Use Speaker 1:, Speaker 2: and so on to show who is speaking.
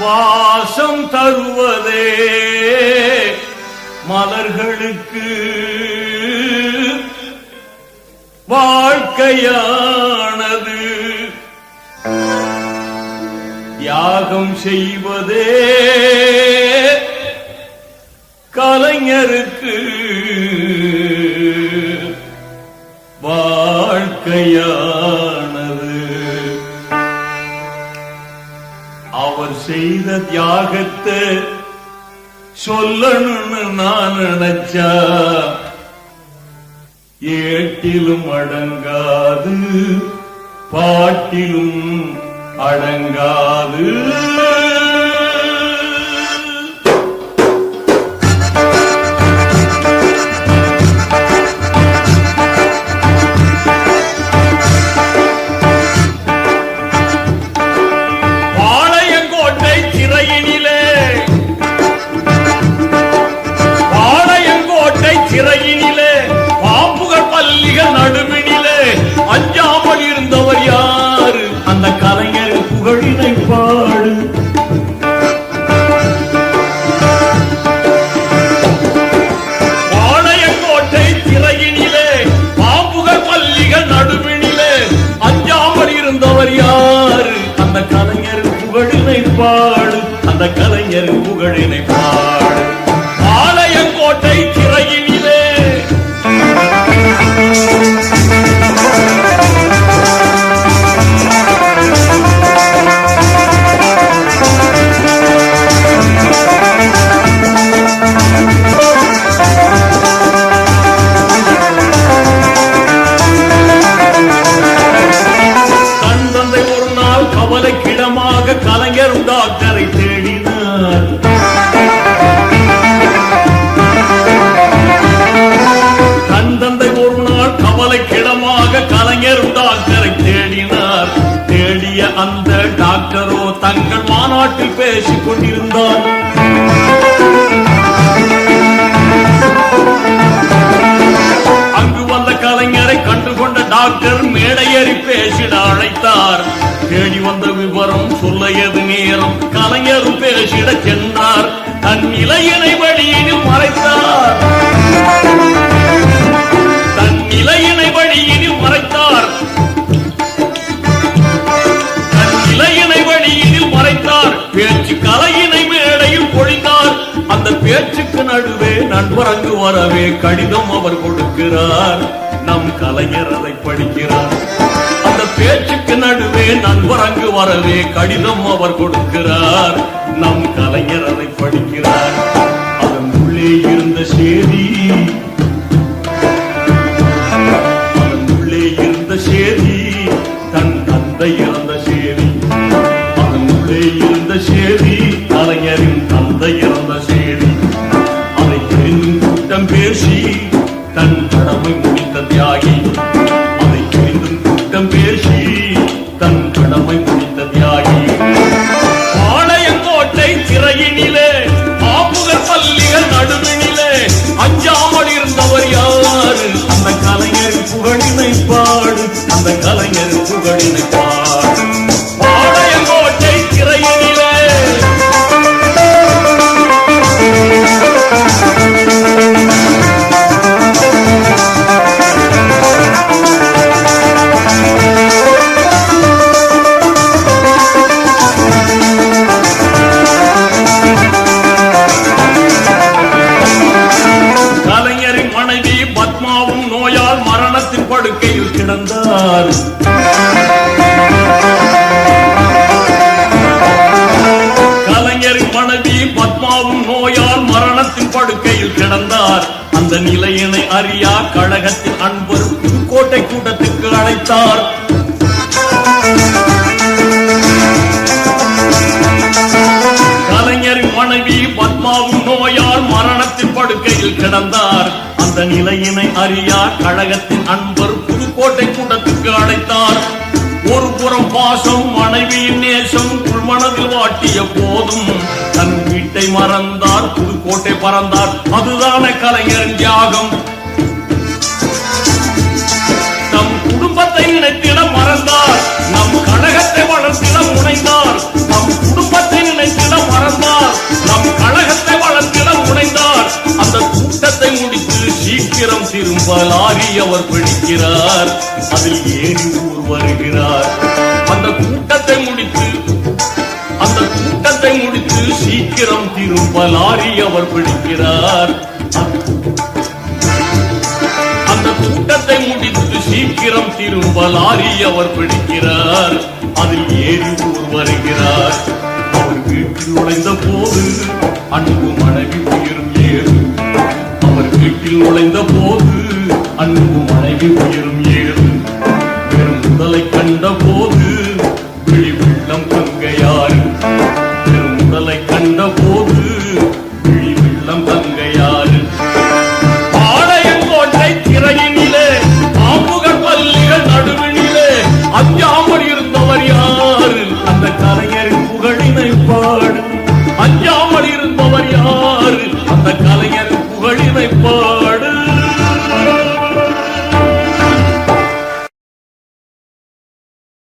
Speaker 1: வாசம் தருவதே மலர்களுக்கு வாழ்க்கையானது, தியாகம் செய்வதே கலைஞருக்கு வாழ்க்கையானது. அவர் செய்த தியாகத்தை சொல்லணும்னு நான் நினைச்சா ஏட்டிலும் அடங்காது, பாட்டிலும் அடங்காது. சிறையினிலே பாம்புகள் பல்லிகள் நடுவினிலே அஞ்சாமல் இருந்தவர் யாரு? அந்த கலைஞர் புகழினை பாடு. பாளையங்கோட்டை சிறையினிலே பாம்புகள் பல்லிகள் நடுவினிலே அஞ்சாமல் இருந்தவர் யாரு? அந்த கலைஞர் புகழினை பாடு, அந்த கலைஞர் புகழினை பாடு. பாளையங்கோட்டை சிறையில் தந்தை ஒரு நாள் கவலைக்கிடமாக கலைஞர் டாக்டரை தேடினார். தந்தை ஒரு நாள் கவலைக்கிடமாக கலைஞர் டாக்டரை தேடினார். தேடிய அந்த டாக்டரோ தங்கள் மாநாட்டில் பேசிக் கொண்டிருந்தார். அங்கு வந்த கலைஞரை கண்டுகொண்ட டாக்டர் மேடையேறி பேசிட அழைத்தார். தேடி வந்த விவரம் சொல்ல எது நேரம் கலைஞரும் பேசிட சென்றார். தன் நிலையினை வழியினில் மறைத்தார். தன் நிலையினை வழியினில் மறைத்தார். தன் நிலையினை வழியினில் மறைத்தார். பேச்சு கலையினை மேடையில் பொழிந்தார். அந்த பேச்சுக்கு நடுவே நண்பர் அங்கு வரவே கடிதம் அவர் கொடுக்கிறார். நம் கலைஞர் அதை படிக்கிறார். அந்த பேச்சுக்கு நடுவே நண்பர் அங்கு வரவே கடிதம் அவர் கொடுக்கிறார். நம் கலைஞர் அதை படிக்கிறார். அதன் உள்ளே இருந்த செய்தி, அதன் உள்ளே இருந்த செய்தி தன் தந்தை இறந்த செய்தி. அதன் உள்ளே இருந்த செய்தி கலைஞரின் தந்தை இறந்த செய்தி. அதை தெரிந்தும் கூட்டம் பேசி தன் கடமை முடித்த தியாகி. அதை தெரிந்தும் கூட்டம் பேசி தன் கடமை முடித்த தியாகி. பாளையங்கோட்டை சிறையினிலே பாம்புகள் பல்லிகள் நடுவினிலே அஞ்சாமல் இருந்தவர் யாரு? அந்த கலைஞர் புகழினை பாடு, அந்த கலைஞர் புகழினை பாடு. பாளையங்கோட்டை சிறையினிலே கலைஞரின் மனைவி பத்மாவும் நோயால் மரணத்தின் படுக்கையில் கிடந்தார். கலைஞரின் மனைவி பத்மாவும் நோயால் மரணத்தின் படுக்கையில் கிடந்தார். அந்த நிலையினை அறியா கழகத்தின் அன்பர் புதுக்கோட்டை கூட்டத்திற்கு அழைத்தார். கலைஞரின் மனைவி பத்மாவும் நோயால் மரணத்தின் படுக்கையில் கிடந்தார். அந்த நிலையினை அறியா கழகத்தின் அன்பர் புதுக்கோட்டை கூட்டத்திற்கு அழைத்தார். ஒரு புறம் பாசம் மனைவியின் நேசம் உள்மனதில் வாட்டிய போதும் தன் வீட்டை மறந்தார். புதுக்கோட்டை பறந்தார். அதுதான கலைஞரின் தியாகம். நம் குடும்பத்தை நினைத்திட மறந்தார். நம் கழகத்தை வளர்த்திட முனைந்தார். நம் குடும்பத்தை நினைத்திட சீக்கிரம் திரும்ப லாரி அவர் பிடிக்கிறார். அந்த கூட்டத்தை முடித்து சீக்கிரம் திரும்ப லாரி அவர் பிடிக்கிறார். அதில் ஏறி ஊர் வருகிறார். அவர் வீட்டில் நுழைந்த போது அன்பு மனைவி உயிரும் ஏறு. அவர் வீட்டில் நுழைந்த போது அன்பு மனைவி உயிரும் ஏறு. பெரும் உடலை கண்ட போது விழி வெள்ளம் தங்கையாறு. பெரும் உடலை கண்ட போது விழி வெள்ளம் தங்கையாறு. பாளையங்கோட்டை திரையினிலே பாம்புகள் பல்லிகள் நடுவினிலே அஞ்சாமல் இருந்தவர் யாரு? அந்த கலைஞரின் புகழினை பாடு. அஞ்சாமல் இருந்தவர் யாரு? அந்த கலைஞரின் புகழினை பாடு.